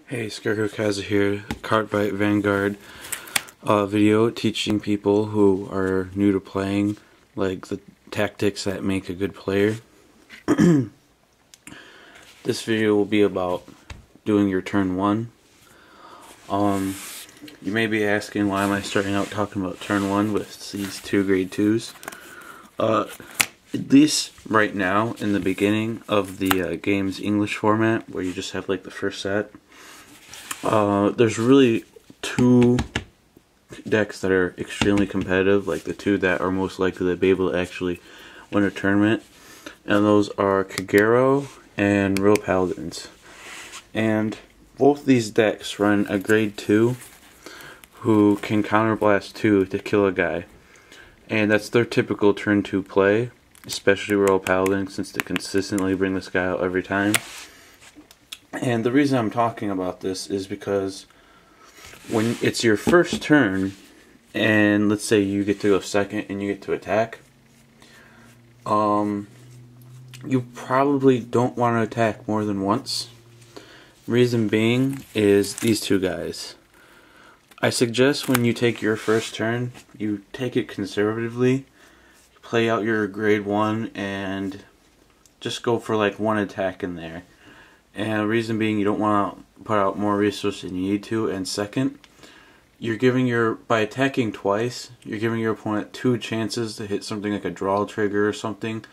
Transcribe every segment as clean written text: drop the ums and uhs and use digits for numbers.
Hey, Scarecrow Kaza here, Cartbite Vanguard video teaching people who are new to playing, like the tactics that make a good player. This video will be about doing your turn 1. You may be asking, why am I starting out talking about turn 1 with these two grade 2s? At least right now, in the beginning of the game's English format, where you just have like the first set, there's really two decks that are extremely competitive, like the two that are most likely to be able to actually win a tournament, and those are Kagero and Real Paladins. And both these decks run a grade 2 who can counterblast 2 to kill a guy, and that's their typical turn 2 play, especially Real Paladin, since they consistently bring this guy out every time. And the reason I'm talking about this is because when it's your first turn, and let's say you get to go second and you get to attack, you probably don't want to attack more than once. Reason being is these two guys. I suggest when you take your first turn, you take it conservatively, play out your grade 1 and just go for like one attack in there. And the reason being, you don't want to put out more resources than you need to. And second, you're giving by attacking twice, you're giving your opponent 2 chances to hit something like a draw trigger or something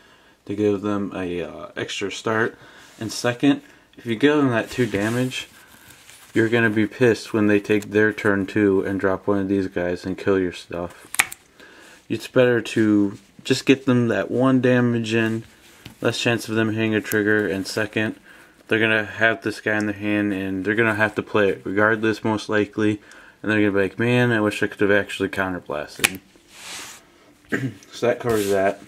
to give them a extra start. And second, if you give them that 2 damage, you're going to be pissed when they take their turn 2 and drop one of these guys and kill your stuff. It's better to just get them that 1 damage in, less chance of them hitting a trigger, and second, they're going to have this guy in their hand and they're going to have to play it regardless, most likely, and they're going to be like, man, I wish I could have actually counterblasted. So that covers that.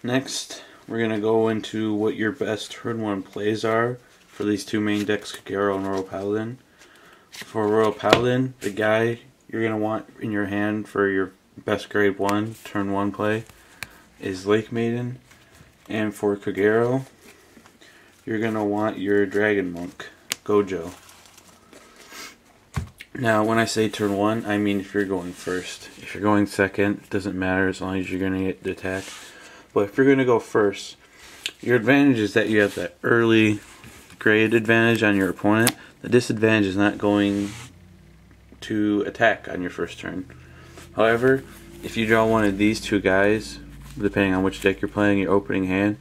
Next, we're going to go into what your best turn 1 plays are for these two main decks, Kagero and Royal Paladin. For Royal Paladin, the guy you're going to want in your hand for your best grade 1 turn 1 play is Lake Maiden. And for Kagero, you're going to want your Dragon Monk, Gojo. Now, when I say turn 1, I mean if you're going first. If you're going second, it doesn't matter as long as you're going to get the attack. But if you're going to go first, your advantage is that you have that early grade advantage on your opponent. The disadvantage is not going to attack on your first turn. However, if you draw one of these two guys, depending on which deck you're playing, your opening hand,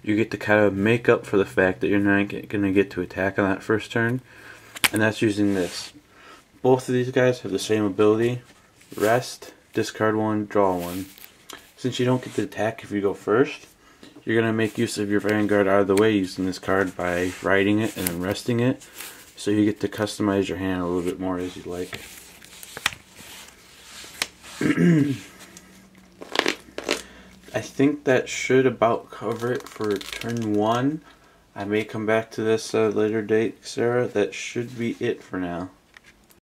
you get to kind of make up for the fact that you're not going to get to attack on that first turn, and that's using this. Both of these guys have the same ability: rest, discard 1, draw 1. Since you don't get to attack if you go first, you're going to make use of your Vanguard out of the way using this card by riding it and then resting it, so you get to customize your hand a little bit more as you like. I think that should about cover it for turn 1. I may come back to this at a later date, Sarah. That should be it for now.